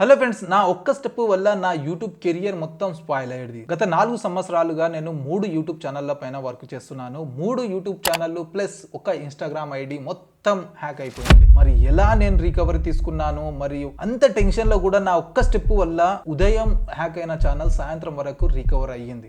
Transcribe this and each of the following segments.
Hello friends, నా ఒక్క step వల్ల నా యూట్యూబ్ కెరియర్ మొత్తం స్పాయిల్ అయ్యేది. గత 4 సంవత్సరాలుగా నేను 3 యూట్యూబ్ ఛానళ్ల పైన వర్క్ చేస్తున్నాను. 3 యూట్యూబ్ ఛానళ్లు ప్లస్ ఒక ఇన్స్టాగ్రామ్ ఐడి మొత్తం హ్యాక్ అయిపోయింది. మరి ఎలా నేను రికవరీ తీసుకున్నాను, మరియు అంత టెన్షన్ లో కూడా నా ఒక్క స్టెప్ వల్ల ఉదయం హ్యాక్ అయిన ఛానల్ సాయంత్రం వరకు రికవర్ అయ్యింది.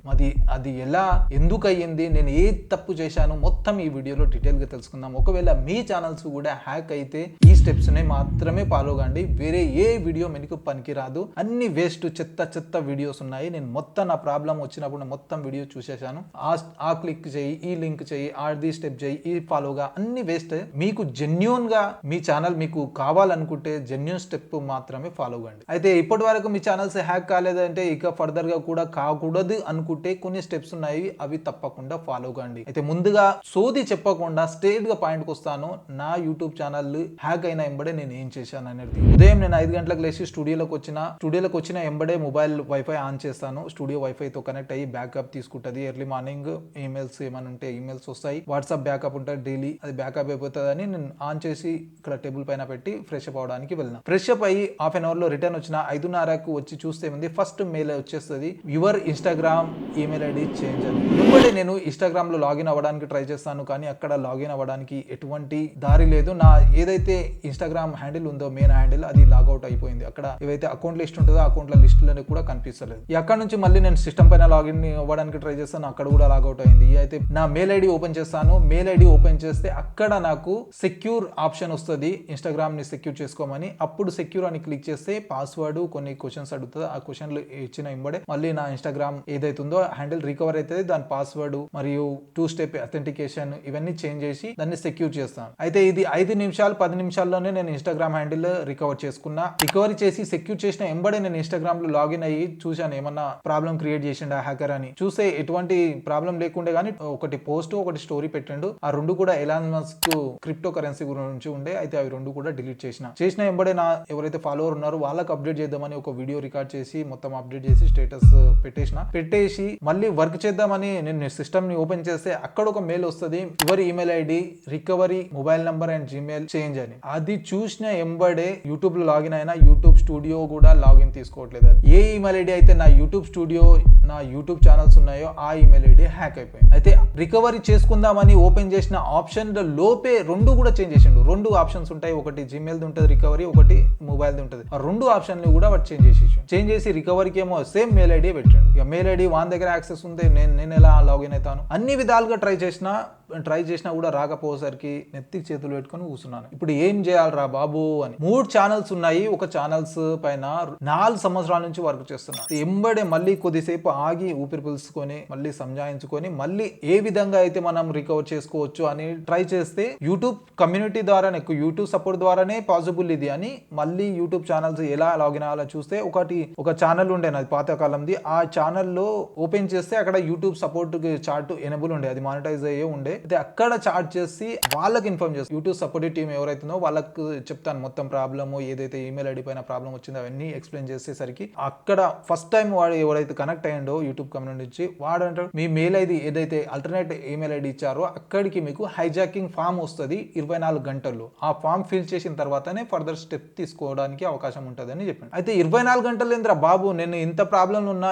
అది ఎలా, ఎందుకు అయ్యింది, నేను ఏ తప్పు చేశాను మొత్తం ఈ వీడియోలో డీటెయిల్ గా తెలుసుకుందాం. ఒకవేళ మీ ఛానల్స్ కూడా హ్యాక్ అయితే ఈ స్టెప్స్ ని మాత్రమే ఫాలో కండి. వేరే ఏ వీడియో మీకు పనికిరాదు. అన్ని వేస్ట్ చెత్త వీడియోస్ ఉన్నాయి. నేను మొత్తం నా ప్రాబ్లం వచ్చినప్పుడు మొత్తం వీడియో చూసేశాను. ఆ క్లిక్ చేయి, ఈ లింక్ చేయి, ఆది స్టెప్ చేయి, ఈ ఫాలోగా, అన్ని వేస్ట్. మీకు జెన్యూన్ గా మీ ఛానల్ మీకు కావాలనుకుంటే జెన్యూన్ స్టెప్ మాత్రమే ఫాలో కండి. అయితే ఇప్పటి వరకు మీ ఛానల్స్ హ్యాక్ కాలేదంటే ఇక ఫర్దర్ గా కూడా కాకూడదు అనుకుంటే కొన్ని స్టెప్స్ ఉన్నాయి, అవి తప్పకుండా ఫాలో కండి. అయితే ముందుగా సోది చెప్పకుండా స్ట్రేట్ గా పాయింట్ కి వస్తాను. నా యూట్యూబ్ ఛానల్ హ్యాక్ అయిన ఎంబడే నేను ఏం చేశాను అనేది. ఉదయం నేను 5 గంటలకు లేచి స్టూడియోలోకి వచ్చిన ఎంబడే మొబైల్ వైఫై ఆన్ చేస్తాను. స్టూడియో వైఫై తో కనెక్ట్ అయ్యి బ్యాకప్ తీసుకుంటది. ఎర్లీ మార్నింగ్ ఈమెయిల్స్ ఏమైనా ఉంటే ఈమెయిల్స్ వస్తాయి. వాట్సాప్ బ్యాకప్ ఉంటుంది డైలీ, అది బ్యాకప్ అయిపోతుందని నేను ఆన్ చేసి ఇక్కడ టేబుల్ పైన పెట్టి ఫ్రెష్ అప్ అవడానికి వెళ్ళిన. ఫ్రెష్ అప్ అయ్యి హాఫ్ అన్ అవర్ లో రిటర్న్ వచ్చిన 5:30కు వచ్చి చూస్తే ఉంది ఫస్ట్ మెయిల్ వచ్చేస్తుంది, your Instagram email ID change అని. ఎంబడే నేను ఇన్స్టాగ్రామ్ లో లాగిన్ అవ్వడానికి ట్రై చేస్తాను, కానీ అక్కడ లాగిన్ అవ్వడానికి ఎటువంటి దారి లేదు. నా ఏదైతే ఇన్స్టాగ్రామ్ హ్యాండిల్ ఉందో, మెయిన్ హ్యాండిల్, అది లాగౌట్ అయిపోయింది. అక్కడ ఏవైతే అకౌంట్ లిస్ట్ ఉంటుందో అకౌంట్ల లిస్టులని కూడా కనిపిస్తలేదు. అక్కడ నుంచి మళ్ళీ నేను సిస్టమ్ పైన లాగిన్ అవ్వడానికి ట్రై చేస్తాను, అక్కడ కూడా లాగౌట్ అయింది. అయితే నా మెయిల్ ఐడి ఓపెన్ చేస్తాను. మెయిల్ ఐడి ఓపెన్ చేస్తే అక్కడ నాకు సెక్యూర్ ఆప్షన్ వస్తుంది, ఇన్స్టాగ్రామ్ ని సెక్యూర్ చేసుకోమని. అప్పుడు సెక్యూర్ అని క్లిక్ చేస్తే పాస్వర్డ్, కొన్ని క్వశ్చన్స్ అడుగుతుంది. ఆ క్వశ్చన్లు ఇచ్చిన ఎంబడే మళ్ళీ నా ఇన్స్టాగ్రామ్ ఏదైతుందో హ్యాండిల్ రికవర్ అవుతుంది. దాని పాస్వర్డ్ మరియు 2 స్టెప్ అథెంటికేషన్ ఇవన్నీ చేంజ్ చేసి దాన్ని సెక్యూర్ చేస్తాను. అయితే ఇది 5 నిమిషాలు 10 నిమిషాల్లోనే నేను ఇన్స్టాగ్రామ్ హ్యాండిల్ రికవర్ చేసుకున్నా. రికవరీ చేసి సెక్యూర్ చేసిన ఎంబడే నేను ఇన్స్టాగ్రామ్ లో లాగిన్ అయ్యి చూశాను ఏమన్నా ప్రాబ్లం క్రియేట్ చేసిండు ఆ హ్యాకర్ అని. చూస్తే ఎటువంటి ప్రాబ్లం లేకుండే, కానీ ఒకటి పోస్ట్ ఒకటి స్టోరీ పెట్టిండు. ఆ రెండు కూడా ఎలాన్ మస్క్ క్రిప్టో కరెన్సీ గురించి ఉండే. అయితే అవి రెండు కూడా డిలీట్ చేసిన ఎంబడే నా ఎవరైతే ఫాలోవర్ ఉన్నారో వాళ్ళకి అప్డేట్ చేద్దామని ఒక వీడియో రికార్డ్ చేసి మొత్తం అప్డేట్ చేసి స్టేటస్ పెట్టేసి మళ్ళీ వర్క్ చేద్దామని నేను సిస్టమ్ ని ఓపెన్ చేస్తే అక్కడ ఒక మెయిల్ వస్తుంది, your email ID recovery mobile number and Gmail change అని. అది చూసిన ఎంబడే యూట్యూబ్ లో లాగిన్ అయినా యూట్యూబ్ స్టూడియో కూడా లాగిన్ తీసుకోవట్లేదు. ఏ ఈమెయిల్ ఐడి అయితే నా యూట్యూబ్ స్టూడియో, నా యూట్యూబ్ ఛానల్స్ ఉన్నాయో ఆ ఈమెయిల్ ఐడి హ్యాక్ అయిపోయింది. అయితే రికవరీ చేసుకుందామని ఓపెన్ చేసిన ఆప్షన్ లోపే రెండు కూడా చేంజ్ చేసిండు. 2 ఆప్షన్స్ ఉంటాయి, ఒకటి జీమెయిల్ ఉంటుంది రికవరీ, ఒకటి మొబైల్ ఉంటుంది. ఆ 2 ఆప్షన్ కూడా వాడు చేంజ్ చేసి రికవరీకి ఏమో సేమ్ మెయిల్ ఐడి పెట్టాడు. ఇక మెయిల్ ఐడి వాన్ దగ్గర యాక్సెస్ ఉంది, నేను ఎలా లాగిన్ అవుతాను. అన్ని విధాలుగా ట్రై చేసినా కూడా రాకపోయేసరికి నెత్తికి చేతులు పెట్టుకొని కూర్చున్నాను. ఇప్పుడు ఏం చేయాలరా బాబు అని. 3 ఛానల్స్ ఉన్నాయి. ఒక ఛానల్స్ పైన 4 సంవత్సరాల నుంచి వర్క్ చేస్తున్నాను. ఎంబడే మళ్ళీ కొద్దిసేపు ఆగి ఊపిరి పీల్చుకొని మళ్ళీ సంజాయించుకొని మళ్ళీ ఏ విధంగా అయితే మనం రికవర్ చేసుకోవచ్చు అని ట్రై చేస్తే యూట్యూబ్ కమ్యూనిటీ ద్వారానే, యూట్యూబ్ సపోర్ట్ ద్వారానే పాసిబుల్ ఇది అని మళ్ళీ యూట్యూబ్ ఛానల్స్ ఎలా లాగిన్ అవ్వాలో చూస్తే ఒక ఛానల్ ఉండే నాది పాతకాలంది. ఆ ఛానల్లో ఓపెన్ చేస్తే అక్కడ యూట్యూబ్ సపోర్ట్ చార్ట్ ఎనేబుల్ ఉండే, అది మానిటైజ్ అయ్యే ఉండే. అయితే అక్కడ చార్ట్ చేసి వాళ్ళకి ఇన్ఫార్మ్ చేస్తాను. యూట్యూబ్ సపోర్ట్ టీం ఎవరైతుందో వాళ్ళకి చెప్తాను మొత్తం ప్రాబ్లమ్, ఏదైతే ఈమెయిల్ ఐడి పైన ప్రాబ్లం వచ్చిందో అవన్నీ ఎక్స్ప్లెయిన్ చేసేసరికి అక్కడ ఫస్ట్ టైం వాడు ఎవరైతే కనెక్ట్ అయ్యిండో యూట్యూబ్ కమ్యూనిటీ నుంచి, వాడు అంటాడు మీ మెయిల్ ఐడి ఏదైతే ఆల్టర్నేట్ ఈమెయిల్ ఐడి ఇచ్చారో అక్కడికి మీకు హైజాకింగ్ ఫామ్ వస్తుంది 24 గంటల్లో. ఆ ఫామ్ ఫిల్ చేసిన తర్వాతనే ఫర్దర్ స్టెప్ తీసుకోవడానికి అవకాశం ఉంటుంది అని చెప్పాను. అయితే 24 గంటలు ఏంద్రా బాబు, నేను ఇంత ప్రాబ్లం ఉన్నా,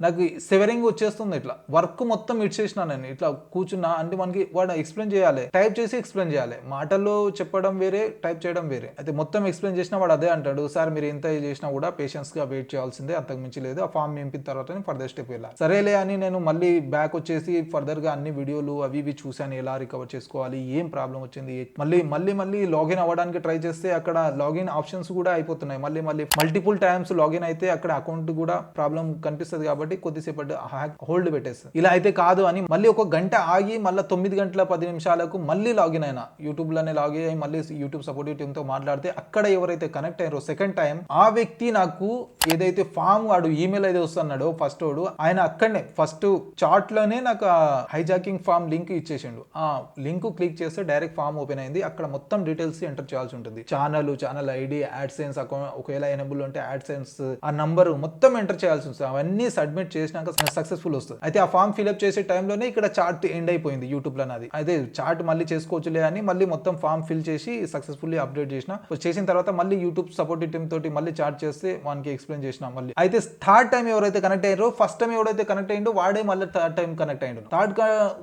నాకు సెవరింగ్ వచ్చేస్తుంది. ఇట్లా వర్క్ మొత్తం ఇచ్చేసిన, నేను ఇట్లా కూర్చున్నా అంటే మనకి వాడు ఎక్స్ప్లెయిన్ చేయాలి, టైప్ చేసి ఎక్స్ప్లెయిన్ చేయాలి. మాటల్లో చెప్పడం వేరే, టైప్ చేయడం వేరే. అయితే మొత్తం ఎక్స్ప్లెయిన్ చేసినా వాడు అదే అంటాడు, సార్ మీరు ఎంత చేసినా కూడా పేషెన్స్ గా వెయిట్ చేయాల్సిందే, అంతకు మించి లేదు. ఆ ఫామ్ నింపిన తర్వాత ఫర్దర్ స్టెప్ వెళ్ళాలి. సరేలే అని నేను మళ్ళీ బ్యాక్ వచ్చేసి ఫర్దర్ గా అన్ని వీడియోలు అవి ఇవి చూశాను, ఎలా రికవర్ చేసుకోవాలి, ఏం ప్రాబ్లం వచ్చింది. మళ్ళీ లాగిన్ అవ్వడానికి ట్రై చేస్తే అక్కడ లాగిన్ ఆప్షన్స్ కూడా అయిపోతున్నాయి. మళ్ళీ మల్టిపుల్ టైమ్స్ లాగిన్ అయితే అక్కడ అకౌంట్ కూడా ప్రాబ్లం కనిపిస్తుంది. కాబట్టి కొద్దిసేపటి హోల్డ్ పెట్టేస్తుంది. ఇలా అయితే కాదు అని మళ్ళీ ఒక గంట ఆగి మళ్ళీ 9 గంటల 10 నిమిషాలకు మళ్ళీ లాగిన్ అయినా. యూట్యూబ్ లోనే లాగిన్ అయ్యి మళ్ళీ యూట్యూబ్ సపోర్ట్ టీమ్ తో మాట్లాడితే అక్కడ ఎవరైతే కనెక్ట్ అయ్యారో సెకండ్ టైం, ఆ వ్యక్తి నాకు ఏదైతే ఫామ్ వాడు ఈమెయిల్ అయితే వస్తున్నాడో ఫస్ట్ వాడు, ఆయన అక్కడనే ఫస్ట్ చార్ట్ లోనే నాకు హైజాకింగ్ ఫామ్ లింక్ ఇచ్చేసిండు. ఆ లింక్ క్లిక్ చేస్తే డైరెక్ట్ ఫామ్ ఓపెన్ అయింది. అక్కడ మొత్తం డీటెయిల్స్ ఎంటర్ చేయాల్సి ఉంటుంది. ఛానల్ ఐడి, యాడ్సెన్స్ అకౌంట్ ఒకవేళ ఎనేబుల్ ఉంటే యాడ్సెన్స్ ఆ నంబర్ మొత్తం ఎంటర్ చేయాల్సి ఉంటుంది. అవన్నీ సబ్మిట్ చేసినాక సక్సెస్ఫుల్ వస్తుంది. అయితే ఆ ఫామ్ ఫిల్అప్ చేసే టైంలోనే ఇక్కడ చార్ట్ ఎండ్ అయిపోయింది యూట్యూబ్ యూట్యూబ్ లో నాది. అయితే చాట్ మళ్ళీ చేసుకోవచ్చులే అని మళ్ళీ మొత్తం ఫామ్ ఫిల్ చేసి సక్సెస్ఫుల్లీ అప్డేట్ చేసిన తర్వాత మళ్ళీ యూట్యూబ్ సపోర్ట్ టీమ్ తోటి మళ్ళీ చాట్ చేస్తే వానికి ఎక్స్ప్లెయిన్ చేసిన మళ్ళీ. అయితే థర్డ్ టైం ఎవరైతే కనెక్ట్ అయ్యారో, ఫస్ట్ టైం ఎవరైతే కనెక్ట్ అయ్యిండో వాడే మళ్ళీ థర్డ్ టైం కనెక్ట్ అయ్యిండు.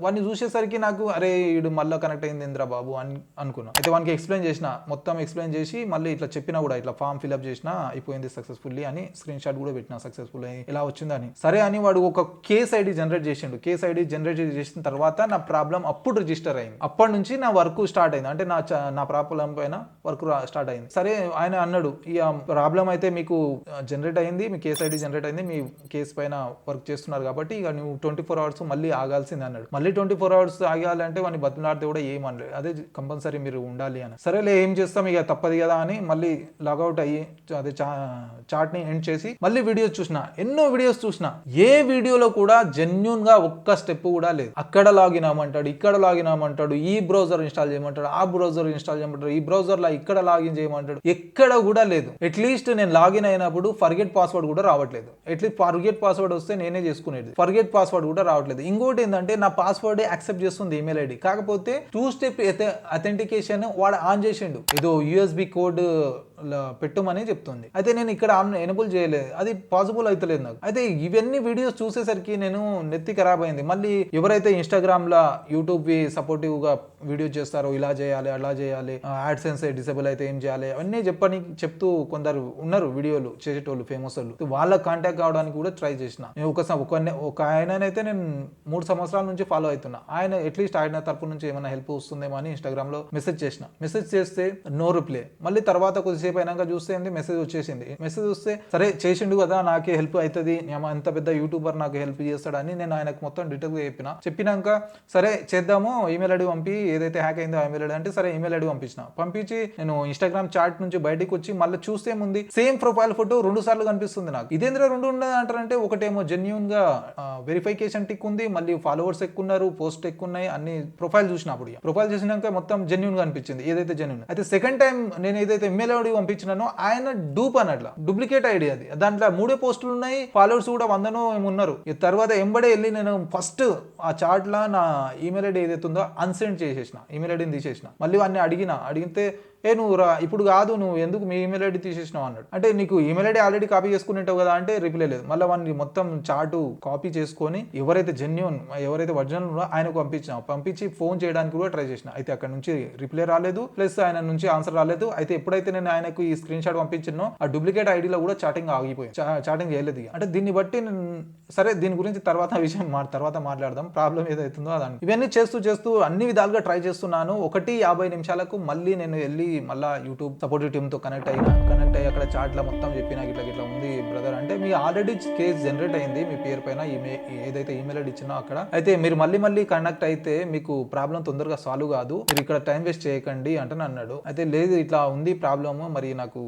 వాడిని చూసేసరికి నాకు అరే వీడు మళ్ళీ కనెక్ట్ అయింది ఇంద్రా బాబు అని అనుకున్నా. అయితే వానికి ఎక్స్ప్లెయిన్ చేసిన, మొత్తం ఎక్స్ప్లెయిన్ చేసి మళ్ళీ ఇట్లా చెప్పినా కూడా ఇట్లా ఫామ్ ఫిల్అప్ చేసిన అయిపోయింది సక్సెస్ఫుల్లీ అని స్క్రీన్ షాట్ కూడా పెట్టినా సక్సెస్ఫుల్ ఇలా వచ్చిందని. సరే అని వాడు ఒక కేస్ ఐడి జనరేట్ చేసిండు. కేస్ ఐడి జనరేట్ చేసిన తర్వాత నా ప్రాబ్లం అప్పుడు రిజిస్టర్ అయింది. అప్పటి నుంచి నా వర్క్ స్టార్ట్ అయింది. అంటే నా ప్రాబ్లం పైన వర్క్ స్టార్ట్ అయింది. సరే ఆయన అన్నాడు ఈ ప్రాబ్లం అయితే మీకు జనరేట్ అయింది, మీ కేస్ ఐడి జనరేట్ అయింది, మీ కేసు పైన వర్క్ చేస్తున్నారు కాబట్టి ఇక నువ్వు 24 hours మళ్ళీ ఆగాల్సింది అన్నాడు. మళ్ళీ 24 hours ఆగాలంటే వాడిని బతిలాడితే కూడా ఏమనలేదు. అదే కంపల్సరీ మీరు ఉండాలి అని. సరేలే ఏం చేస్తాం ఇక తప్పదు కదా అని మళ్ళీ లాగౌట్ అయ్యి అదే చాట్ ని ఎండ్ చేసి మళ్ళీ వీడియోస్ చూసిన. ఎన్నో వీడియోస్ చూసిన, ఏ వీడియోలో కూడా జెన్యూన్ గా ఒక్క స్టెప్ కూడా లేదు. అక్కడ లాగిన్ అవ్వమంటాడు, ఇక్కడ లాగిన్ అవ్వమంటాడు, ఈ బ్రౌజర్ ఇన్స్టాల్ చేయమంటాడు, ఆ బ్రౌజర్ ఇన్స్టాల్ చేయమంటాడు, ఈ బ్రౌజర్ లో ఇక్కడ లాగిన్ చేయమంటాడు, ఎక్కడ కూడా లేదు. అట్లీస్ట్ నేను లాగిన్ అయినప్పుడు ఫర్గెట్ పాస్వర్డ్ కూడా రావట్లేదు. అట్లీస్ట్ ఫర్గెట్ పాస్వర్డ్ వస్తే నేనే చేసుకునేది, ఫర్గెట్ పాస్వర్డ్ కూడా రావట్లేదు. ఇంకోటి ఏంటంటే నా పాస్వర్డ్ యాక్సెప్ట్ చేస్తుంది ఈమెయిల్ ఐడి, కాకపోతే 2 step అథెంటికేషన్ వాడు ఆన్ చేసిండు, ఏదో యూఎస్బి కోడ్ పెట్టమని చెప్తుంది. అయితే నేను ఇక్కడ ఎనేబుల్ చేయలేదు, అది పాసిబుల్ అవుతలేదు నాకు. అయితే ఇవన్నీ వీడియోస్ చూసేసరికి నేను నెత్తి ఖరాబ్ అయింది. మళ్ళీ ఎవరైతే ఇన్స్టాగ్రామ్ లా యూట్యూబ్ సపోర్టివ్ గా వీడియోస్ చేస్తారో ఇలా చేయాలి అలా చేయాలి, యాడ్ సెన్స్ డిసేబుల్ అయితే ఏం చేయాలి అవన్నీ చెప్తూ కొందరు ఉన్నారు వీడియోలు చేసేటోళ్ళు ఫేమస్ వాళ్ళు. వాళ్ళకి కాంటాక్ట్ కావడానికి కూడా ట్రై చేసిన. నేను ఒక ఆయననైతే నేను 3 సంవత్సరాల నుంచి ఫాలో అవుతున్నా. ఆయన అట్లీస్ట్ ఆయన తరపు నుంచి ఏమైనా హెల్ప్ వస్తుందేమో అని ఇన్స్టాగ్రామ్ లో మెసేజ్ చేస్తే నో రిప్లై. మళ్ళీ తర్వాత కొద్దిసేపు అయినాక చూస్తే మెసేజ్ వచ్చేసింది. మెసేజ్ వస్తే సరే చేసిండు కదా నాకే హెల్ప్ అవుతుంది, ఎంత పెద్ద యూట్యూబర్ నాకు హెల్ప్ చేస్తాడని నేను ఆయనకు మొత్తం డీటెయిల్ చెప్పినాక సరే చేద్దాము, ఈమెయిల్ ఐడి పంపి ఏదైతే హ్యాక్ అయిందో ఈమెయిల్ ఐడి అంటే సరే ఈమెయిల్ ఐడి పంపించి నేను ఇన్స్టాగ్రామ్ చాట్ నుంచి బయటకు వచ్చి మళ్ళీ చూస్తే ముందు సేమ్ ప్రొఫైల్ ఫోటో 2 సార్లు కనిపిస్తుంది నాకు. ఇదేంద్ర 2 ఉండదు అంటారంటే, ఒకటేమో జెన్యూన్ గా వెరిఫికేషన్ టిక్ ఉంది, మళ్ళీ ఫాలోవర్స్ ఎక్కువ ఉన్నారు, పోస్ట్ ఎక్కువ ఉన్నాయి, అన్ని ప్రొఫైల్ చూసినప్పుడు ప్రొఫైల్ చూసినాక మొత్తం జెన్యూన్ గా అనిపించింది ఏదైతే జెన్యూన్. అయితే సెకండ్ టైం నేను ఏదైతే ఈమెయిల్ ఐడి పంపించినానో ఆయన డూప్ అన్నట్ల డూప్లికేట్ ఐడి అది. దాంట్లో 3 పోస్టులు ఉన్నాయి, ఫాలోవర్స్ కూడా 100 ఉన్నారు. తర్వాత ఎంబడే వెళ్ళి నేను ఫస్ట్ ఆ చాట్ లా నా ఈమెయిల్ ఐడి ఏదైతే ఉందో అన్సెండ్ చేసేసిన, ఈమెయిల్ ఐడిని తీసేసిన. మళ్ళీ వాడిని అడిగితే నువ్వు ఇప్పుడు కాదు, నువ్వు ఎందుకు మీ ఈమెయిల్ ఐడి తీసేసినావు అన్నాడు. అంటే నీకు ఈమెయిల్ ఐడి ఆల్రెడీ కాపీ చేసుకుని ఉంటావు కదా అంటే రిప్లై లేదు. మళ్ళీ వాడిని మొత్తం చాటు కాపీ చేసుకొని ఎవరైతే జెన్యూన్ ఎవరైతే ఒరిజినల్ ఉన్నారో ఆయనకు పంపించి ఫోన్ చేయడానికి కూడా ట్రై చేసిన. అయితే అక్కడ నుంచి రిప్లై రాలేదు, ప్లస్ ఆయన నుంచి ఆన్సర్ రాలేదు. అయితే ఎప్పుడైతే నేను ఆయనకు ఈ స్క్రీన్ షాట్ పంపించినో ఆ డూప్లికేట్ ఐడిలో కూడా చాటింగ్ ఆగిపోయింది, చాటింగ్ చేయలేదు. అంటే దీన్ని బట్టి సరే దీని గురించి తర్వాత మాట్లాడదాం, ప్రాబ్లం ఏదైతుందో అదని. ఇవన్నీ చేస్తూ అన్ని విధాలుగా ట్రై చేస్తున్నాను. 1:50 నిమిషాలకు మళ్ళీ నేను వెళ్ళి మళ్ళీ యూట్యూబ్ సపోర్టివ్ టీమ్ తో కనెక్ట్ అయ్యి అక్కడ చాట్ లో మొత్తం చెప్పినా ఇట్లా ఉంది బ్రదర్ అంటే, మీ ఆల్రెడీ కేసు జనరేట్ అయింది మీ పేరు పైన ఏదైతే ఈమెయిల్ ఐడి ఇచ్చినా అక్కడ, అయితే మీరు మళ్ళీ కనెక్ట్ అయితే మీకు ప్రాబ్లం తొందరగా సాల్వ్ కాదు, మీరు ఇక్కడ టైం వేస్ట్ చేయకండి అంటే అన్నాడు. అయితే లేదు ఇట్లా ఉంది ప్రాబ్లమ్, మరి నాకు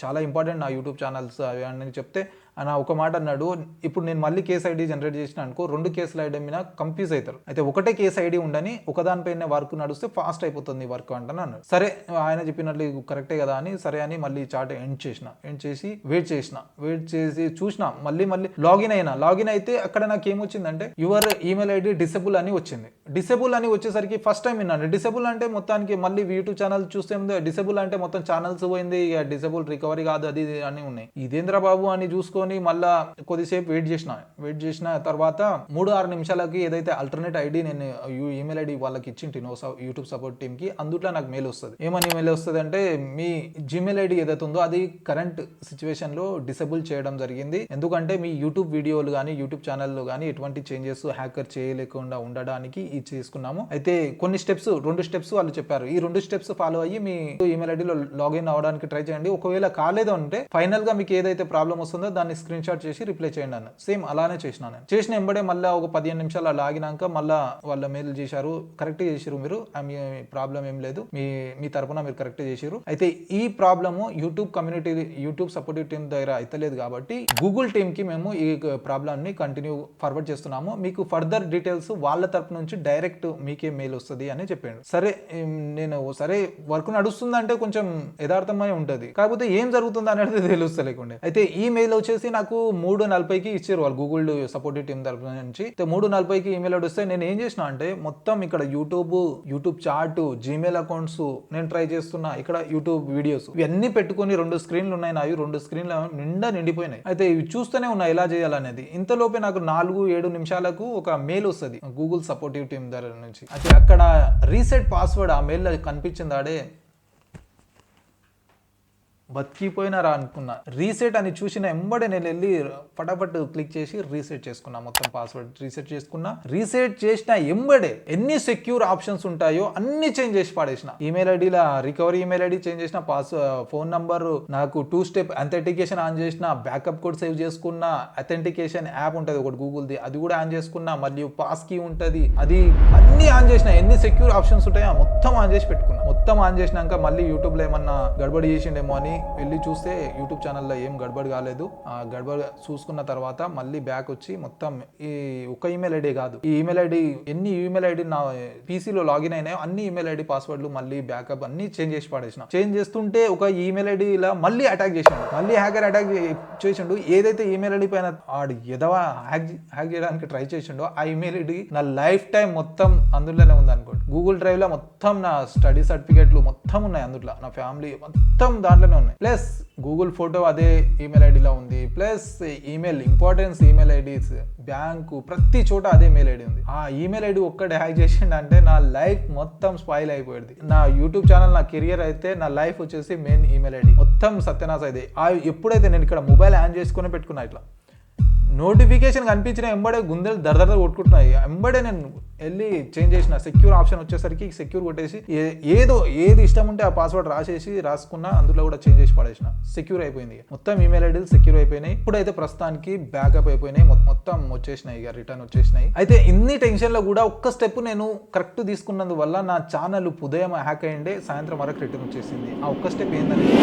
చాలా ఇంపార్టెంట్ నా యూట్యూబ్ ఛానల్స్ అవి అని చెప్తే ఆయన ఒక మాట అన్నాడు, ఇప్పుడు నేను మళ్ళీ కేసు ఐడి జనరేట్ చేసిన అనుకో 2 కేసుల ఐడి మీద కన్ఫ్యూజ్ అవుతారు. అయితే ఒకటే కేసు ఐడి ఉండని ఒకదానిపైన వర్క్ నడిస్తే ఫాస్ట్ అయిపోతుంది వర్క్ అంటే అన్నాడు. సరే ఆయన చెప్పినట్లు కరెక్టే కదా అని సరే అని మళ్ళీ చాట్ ఎండ్ చేసి వెయిట్ చేసి చూసిన. మళ్ళీ లాగిన్ అయితే అక్కడ నాకు ఏమొచ్చిందంటే యువర్ ఈమెయిల్ ఐడి డిసేబుల్ అని వచ్చింది. డిసేబుల్ అని వచ్చేసరికి ఫస్ట్ టైం విన్నాను. డిసేబుల్ అంటే మొత్తానికి మళ్ళీ యూట్యూబ్ ఛానల్ చూస్తే డిసేబుల్ అంటే మొత్తం ఛానల్స్ పోయింది, ఇక డిసేబుల్ రికవరీ కాదు అది అన్ని ఉన్నాయి. ఇదేంద్ర బాబు అని చూసుకొని మళ్ళా కొద్దిసేపు వెయిట్ చేసిన తర్వాత 3-6 నిమిషాలకి ఏదైతే ఆల్టర్నేట్ ఐడి నేను ఈమెయిల్ ఐడి వాళ్ళకి ఇచ్చింటినో యూట్యూబ్ సపోర్ట్ టీమ్ కి, అందుట్లో నాకు మెయిల్ వస్తుంది. ఏమని మెయిల్ వస్తుంది అంటే, మీ జీమెయిల్ ఐడి ఏదైతే ఉందో అది కరెంట్ సిచ్యువేషన్ లో డిసేబుల్ చేయడం జరిగింది, ఎందుకంటే మీ యూట్యూబ్ వీడియోలు కానీ యూట్యూబ్ ఛానల్లో కానీ ఎటువంటి చేంజెస్ హ్యాకర్ చేయలేకుండా ఉండడానికి ఇది చేసుకున్నాము. అయితే కొన్ని స్టెప్స్ 2 స్టెప్స్ వాళ్ళు చెప్పారు. ఈ 2 స్టెప్స్ ఫాలో అయ్యి మీ ఈమెయిల్ ఐడిలో లాగిన్ అవ్వడానికి ట్రై చేయండి. ఒకవేళ కాలేదు అంటే ఫైనల్ గా మీకు ఏదైతే ప్రాబ్లం వస్తుందో దాన్ని స్క్రీన్ షాట్ చేసి రిప్లై చేయండి అన్న. సేమ్ అలానే చేసిన ఎంబడే మళ్ళీ ఒక 15 నిమిషాలు లాగినాక మళ్ళీ వాళ్ళ మెయిల్ చేశారు, కరెక్ట్ చేసారు, మీరు మీ ప్రాబ్లం ఏం లేదు, మీ తరపున మీరు కరెక్ట్ చేసారు. అయితే ఈ ప్రాబ్లము యూట్యూబ్ సపోర్టివ్ టీమ్ దగ్గర అయితలేదు కాబట్టి గూగుల్ టీమ్ కి మేము ఈ ప్రాబ్లమ్ ని కంటిన్యూ ఫార్వర్డ్ చేస్తున్నాము. మీకు ఫర్దర్ డీటెయిల్స్ వాళ్ళ తరపు నుంచి డైరెక్ట్ మీకే మెయిల్ వస్తుంది అని చెప్పాడు. సరే నేను సరే వర్క్ నడుస్తుందంటే కొంచెం యథార్థమై ఉంటుంది, కాకపోతే ఏం జరుగుతుంది అనేది తెలుస్తలేకుండే. అయితే ఈ మెయిల్ వచ్చేసి నాకు 3:40కి ఇచ్చారు వాళ్ళు గూగుల్ సపోర్టివ్ టీమ్ తరఫు నుంచి. 3:40కి ఈమెయిల్ వస్తే నేను ఏం చేసిన అంటే మొత్తం ఇక్కడ యూట్యూబ్ చాట్, జీమెయిల్ అకౌంట్స్ నేను ట్రై చేస్తున్నా, ఇక్కడ యూట్యూబ్ వీడియోస్ ఇవన్నీ పెట్టుకుని 2 స్క్రీన్లు ఉన్నాయి నావి, 2 స్క్రీన్లు నిండా నిండిపోయినాయి. అయితే ఇవి చూస్తూనే ఉన్నా ఎలా చేయాలనేది. ఇంతలోపే నాకు 4-7 నిమిషాలకు ఒక మెయిల్ వస్తుంది గూగుల్ సపోర్టివ్ టీమ్ దగ్గర నుంచి. అయితే అక్కడ రీసెట్ పాస్వర్డ్ ఆ మెయిల్ కనిపించిందాడే బతికిపోయినారా అనుకున్నా. రీసెట్ అని చూసిన ఎంబడే నేను వెళ్ళి ఫటాఫట్ క్లిక్ చేసి రీసెట్ చేసుకున్నా, మొత్తం పాస్వర్డ్ రీసెట్ చేసుకున్నా. రీసెట్ చేసిన ఎంబడే ఎన్ని సెక్యూర్ ఆప్షన్స్ ఉంటాయో అన్ని చేంజ్ చేసి పడేసిన. ఈమెయిల్ ఐడిలా రికవరీ ఈమెయిల్ ఐడి చేంజ్ చేసిన, ఫోన్ నంబర్ నాకు 2 స్టెప్ అథెంటికేషన్ ఆన్ చేసిన, బ్యాకప్ కోడ్ సేవ్ చేసుకున్నా, అథెంటికేషన్ యాప్ ఉంటుంది ఒకటి గూగుల్ది, అది కూడా ఆన్ చేసుకున్నా, మరియు పాస్ కీ ఉంటుంది, అది అన్ని ఆన్ చేసిన. ఎన్ని సెక్యూర్ ఆప్షన్స్ ఉంటాయో మొత్తం ఆన్ చేసి పెట్టుకున్నా. మొత్తం ఆన్ చేసినాక మళ్ళీ యూట్యూబ్లో ఏమన్నా గడబడి చేసిండేమో అని వెళ్ళి చూస్తే యూట్యూబ్ ఛానల్లో ఏం గడబడి కాలేదు. గడబడి చూసుకున్న తర్వాత మళ్ళీ బ్యాక్ వచ్చి మొత్తం ఈ ఒక ఈమెయిల్ ఐడి కాదు, ఈ ఈమెయిల్ ఐడి ఎన్ని ఈమెయిల్ ఐడి నా పీసీలో లాగిన్ అయినాయో అన్ని ఈమెయిల్ ఐడి పాస్వర్డ్లు మళ్ళీ బ్యాకప్ అన్ని చేంజ్ చేసి పడేసిన. చేంజ్ చేస్తుంటే ఒక ఈమెయిల్ ఐడి ఇలా మళ్ళీ అటాక్ చేసిండు, మళ్ళీ హ్యాకర్ అటాక్ చేసిండు. ఏదైతే ఈమెయిల్ ఐడి పైన ఆడు ఎదవా హ్యాక్ చేయడానికి ట్రై చేసిండో ఆ ఈమెయిల్ ఐడి నా లైఫ్ టైం మొత్తం అందులోనే ఉంది అనుకోండి. గూగుల్ డ్రైవ్ లో మొత్తం నా స్టడీ సర్టిఫికేట్లు మొత్తం ఉన్నాయి అందులో, నా ఫ్యామిలీ మొత్తం దాంట్లోనే ఉన్నాయి. ప్లస్ గూగుల్ ఫోటో అదే ఈమెయిల్ ఐడిలో ఉంది, plus email importance email IDs, bank ప్రతి చోట అదే మెయిల్ ఐడి ఉంది. ఆ ఈమెయిల్ ఐడి ఒక్కటి హ్యాక్ చేసిండంటే నా లైఫ్ మొత్తం స్పాయిల్ అయిపోయింది. నా యూట్యూబ్ ఛానల్, నా కెరియర్ అయితే, నా లైఫ్ వచ్చేసి మెయిన్ ఈమెయిల్ ఐడి మొత్తం సత్యనాశ అయితే. ఎప్పుడైతే నేను ఇక్కడ మొబైల్ ఆన్ చేసుకుని పెట్టుకున్నా, ఇట్లా నోటిఫికేషన్ కనిపించిన ఎంబడే గుండెలు దరదర కొట్టుకుంటున్నాయి. ఎంబడే నేను వెళ్ళి చేంజ్ చేసిన, సెక్యూర్ ఆప్షన్ వచ్చేసరికి సెక్యూర్ కొట్టేసి ఏది ఇష్టం ఉంటే ఆ పాస్వర్డ్ రాసుకున్నా, అందులో కూడా చేంజ్ చేసి పడేసిన. సెక్యూర్ అయిపోయింది, మొత్తం ఈమెయిల్ ఐడీలు సెక్యూర్ అయిపోయినాయి. ఇప్పుడైతే ప్రస్తుతానికి బ్యాకప్ అయిపోయినాయి, మొత్తం వచ్చేసినాయి, ఇక రిటర్న్ వచ్చేసినాయి. అయితే ఇన్ని టెన్షన్లో కూడా ఒక్క స్టెప్ నేను కరెక్ట్ తీసుకున్నందువల్ల నా ఛానల్ ఉదయం హ్యాక్ అయ్యిండే, సాయంత్రం వరకు రిటర్న్ వచ్చేసింది. ఆ ఒక్క స్టెప్ ఏంటంటే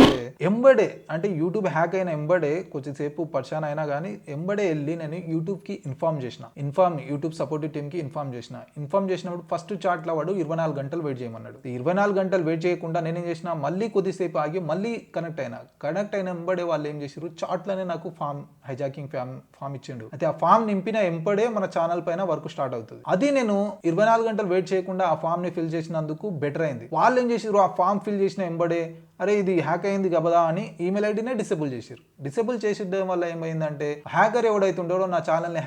ఎంబడే, అంటే యూట్యూబ్ హ్యాక్ అయిన ఎంబడే కొంచెంసేపు పరిశాన్ అయినా కానీ ఎంబడే వెళ్ళి నేను యూట్యూబ్కి యూట్యూబ్ సపోర్టివ్ టీమ్కి ఇన్ఫార్మ్ చేసినప్పుడు ఫస్ట్ చాట్లో వాడు 24 గంటలు వెయిట్ చేయమన్నాడు. 24 గంటలు వెయిట్ చేయకుండా నేనేం చేసిన, మళ్ళీ కొద్దిసేపు ఆగి మళ్ళీ కనెక్ట్ అయిన ఎంబడే వాళ్ళు ఏం చేశారు, చాట్లోనే నాకు హైజాకింగ్ ఫామ్ ఇచ్చిండు. అయితే ఆ ఫామ్ నింపిన ఎంబడే మన ఛానల్ పైన వర్క్ స్టార్ట్ అవుతుంది. అది నేను 24 గంటలు వెయిట్ చేయకుండా ఆ ఫామ్ ని ఫిల్ చేసినందుకు బెటర్ అయింది. వాళ్ళు ఏం చేసారు, ఆ ఫామ్ ఫిల్ చేసిన ఎంబడే అరే ఇది హ్యాక్ అయింది కదా అని ఈమెయిల్ ఐడినే డిసేబుల్ చేశారు. డిసేబుల్ చేసేయడం వల్ల ఏమైందంటే హ్యాకర్ ఎవడైతే ఉండడో నా ఛానల్ని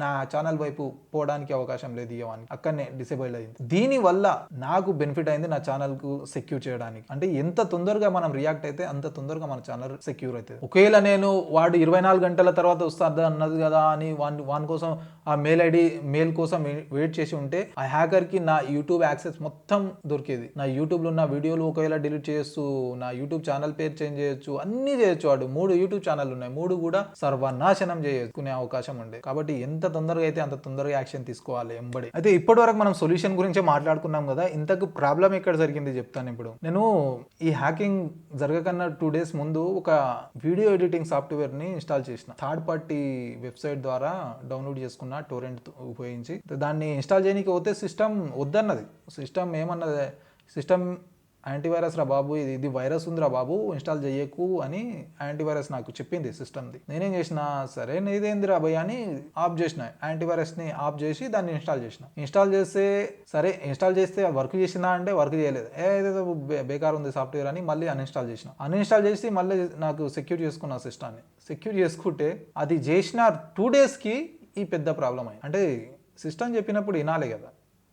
నా ఛానల్ వైపు పోవడానికి అవకాశం లేదు, ఇవ్వని అక్కడనే డిసేబుల్ అయింది. దీని వల్ల నాకు బెనిఫిట్ అయింది నా ఛానల్ కు సెక్యూర్ చేయడానికి. అంటే ఎంత తొందరగా మనం రియాక్ట్ అయితే అంత తొందరగా మన ఛానల్ సెక్యూర్ అవుతుంది. ఒకవేళ నేను వాడు 24 గంటల తర్వాత వస్తుంది అన్నది కదా అని వాని కోసం ఆ మెయిల్ కోసం వెయిట్ చేసి ఉంటే ఆ హ్యాకర్ కి నా యూట్యూబ్ యాక్సెస్ మొత్తం దొరికేది. నా యూట్యూబ్ లో ఉన్న వీడియోలు ఒకవేళ డిలీట్ చేస్తూ, నా యూట్యూబ్ ఛానల్ పేరు చేంజ్ చేయొచ్చు, అన్ని చేయొచ్చు. వాడు 3 యూట్యూబ్ ఛానల్ ఉన్నాయి, 3 కూడా సర్వనాశనం చేసుకునే అవకాశం ఉండే. కాబట్టి ఎంత తొందరగా అయితే అంత తొందరగా యాక్షన్ తీసుకోవాలి ఎంబడి. అయితే ఇప్పటి వరకు మనం సొల్యూషన్ గురించి మాట్లాడుకున్నాం కదా, ఇంతకు ప్రాబ్లం ఎక్కడ జరిగింది చెప్తాను. ఇప్పుడు నేను ఈ హ్యాకింగ్ జరగకన్నా 2 days ముందు ఒక వీడియో ఎడిటింగ్ సాఫ్ట్వేర్ ని ఇన్స్టాల్ చేసిన. థర్డ్ పార్టీ వెబ్సైట్ ద్వారా డౌన్లోడ్ చేసుకున్న, టోరెంట్ ఉపయోగించి. దాన్ని ఇన్స్టాల్ చేయడానికి పోతే సిస్టమ్ వద్దన్నది. సిస్టమ్ ఏమన్నది, సిస్టమ్ యాంటీవైరస్ రా బాబు, ఇది వైరస్ ఉందిరా బాబు, ఇన్స్టాల్ చేయకు అని యాంటీవైరస్ నాకు చెప్పింది సిస్టమ్ది. నేనేం చేసిన, సరే ఇదేందిరా భయ్ అని ఆఫ్ చేసిన, యాంటీవైరస్ని ఆఫ్ చేసి దాన్ని ఇన్స్టాల్ చేస్తే సరే ఇన్స్టాల్ చేస్తే వర్క్ చేసిందా అంటే వర్క్ చేయలేదు. ఏదేదో బేకార్ ఉంది సాఫ్ట్వేర్ అని మళ్ళీ అన్ఇన్స్టాల్ చేసి మళ్ళీ నాకు సెక్యూర్ చేసుకున్న సిస్టమ్ని. సెక్యూర్ చేసుకుంటే అది చేసిన 2 daysకి ఈ పెద్ద ప్రాబ్లం అయింది. అంటే సిస్టమ్ చెప్పినప్పుడు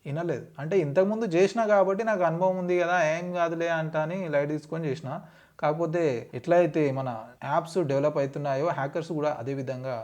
వినలేదు. అంటే ఇంతకుముందు చేసినా కాబట్టి నాకు అనుభవం ఉంది కదా, ఏం కాదులే అంట అని లైట్ తీసుకొని చేసిన. కాకపోతే ఎట్లయితే మన యాప్స్ డెవలప్ అవుతున్నాయో హ్యాకర్స్ కూడా అదే విధంగా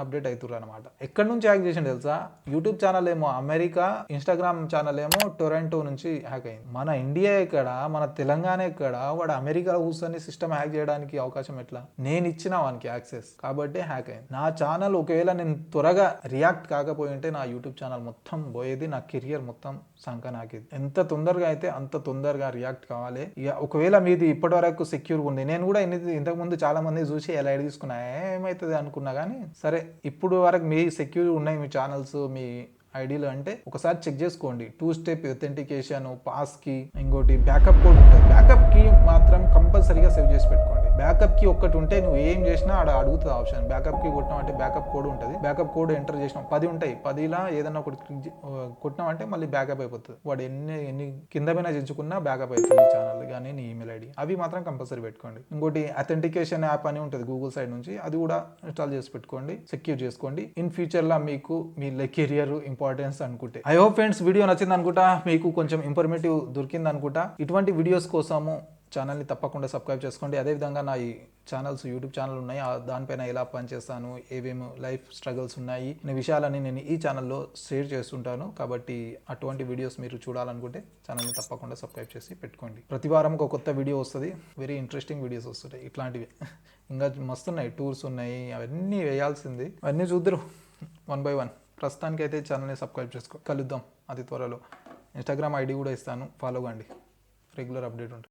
అప్డేట్ అవుతున్నారు అనమాట. ఎక్కడి నుంచి హ్యాక్ చేసిండు తెలుసా, యూట్యూబ్ ఛానల్ ఏమో అమెరికా, ఇన్స్టాగ్రామ్ ఛానల్ ఏమో టొరంటో నుంచి హ్యాక్ అయింది. మన ఇండియా ఎక్కడ, మన తెలంగాణ ఎక్కడ, వాడు అమెరికాలో కూర్చొని సిస్టమ్ హ్యాక్ చేయడానికి అవకాశం ఎట్లా? నేను ఇచ్చిన వానికి యాక్సెస్ కాబట్టి హ్యాక్ అయింది. నా ఛానల్ ఒకవేళ నేను త్వరగా రియాక్ట్ కాకపోయి ఉంటే నా యూట్యూబ్ ఛానల్ మొత్తం పోయేది, నా కెరియర్ మొత్తం సంకనాకేది. ఎంత తొందరగా అయితే అంత తొందరగా రియాక్ట్ కావాలి. ఇక ఒకవేళ మీది ఇప్పటి వరకు సెక్యూర్ ఉంది, నేను కూడా ఇంతకుముందు చాలా మంది చూసి ఎలా తీసుకున్నా ఏమవుతుంది అనుకున్నా, కానీ సరే ఇప్పుడు వరకు మీ సెక్యూర్ ఉన్నాయి, మీ ఛానల్స్, మీ ఐడీలు అంటే ఒకసారి చెక్ చేసుకోండి. 2 స్టెప్ అథెంటికేషన్, పాస్ కి, ఇంకోటి బ్యాకప్ కోడ్ ఉంటుంది. బ్యాకప్ కి మాత్రం కంపల్సరీగా సేవ్ చేసి పెట్టుకోండి. బ్యాకప్ కి ఒక్కటి ఉంటే నువ్వు ఏం చేసినా ఆడ అడుగుతుంది ఆప్షన్. బ్యాకప్ కి కొట్టినాం అంటే బ్యాకప్ కోడ్ ఉంటుంది. బ్యాకప్ కోడ్ ఎంటర్ చేసినాం 10 ఉంటాయి. 10లా ఏదన్నా ఒకటి కొట్టినాం అంటే మళ్ళీ బ్యాకప్ అయిపోతుంది. వాడు ఎన్ని కింద పైన చేయించుకున్నా బ్యాకప్ అవుతుంది ఛానల్ కానీ నీ ఈమెయిల్ ఐడి. అవి మాత్రం కంపల్సరీ పెట్టుకోండి. ఇంకోటి అథెంటికేషన్ యాప్ అని ఉంటుంది గూగుల్ సైడ్ నుంచి, అది కూడా ఇన్స్టాల్ చేసి పెట్టుకోండి, సెక్యూర్ చేసుకోండి. ఇన్ ఫ్యూచర్ లా మీకు మీ కెరియర్ ఇంపార్టెన్స్ అనుకుంటే. ఐ హోప్ ఫ్రెండ్స్ వీడియో నచ్చింది అనుకుంటా, మీకు కొంచెం ఇన్ఫర్మేటివ్ దొరికింది అనుకుంటా. ఇటువంటి వీడియోస్ కోసము ఛానల్ని తప్పకుండా సబ్స్క్రైబ్ చేసుకోండి. అదేవిధంగా నా ఈ ఛానల్స్ యూట్యూబ్ ఛానల్ ఉన్నాయి, దానిపైన ఎలా పనిచేస్తాను, ఏమేమి లైఫ్ స్ట్రగల్స్ ఉన్నాయి అనే విషయాలని నేను ఈ ఛానల్లో షేర్ చేస్తుంటాను. కాబట్టి అటువంటి వీడియోస్ మీరు చూడాలనుకుంటే ఛానల్ని తప్పకుండా సబ్స్క్రైబ్ చేసి పెట్టుకోండి. ప్రతి వారం ఒక కొత్త వీడియో వస్తుంది, వెరీ ఇంట్రెస్టింగ్ వీడియోస్ వస్తుంటాయి ఇట్లాంటివి. ఇంకా మస్తున్నాయి, టూర్స్ ఉన్నాయి, అవన్నీ వేయాల్సింది, అవన్నీ చూద్దరు 1 by 1. ప్రస్తుతానికి అయితే ఛానల్ని సబ్స్క్రైబ్ చేసుకో. కలుద్దాం అతి త్వరలో. ఇన్స్టాగ్రామ్ ఐడి కూడా ఇస్తాను, ఫాలో కండి, రెగ్యులర్ అప్డేట్ ఉంటుంది.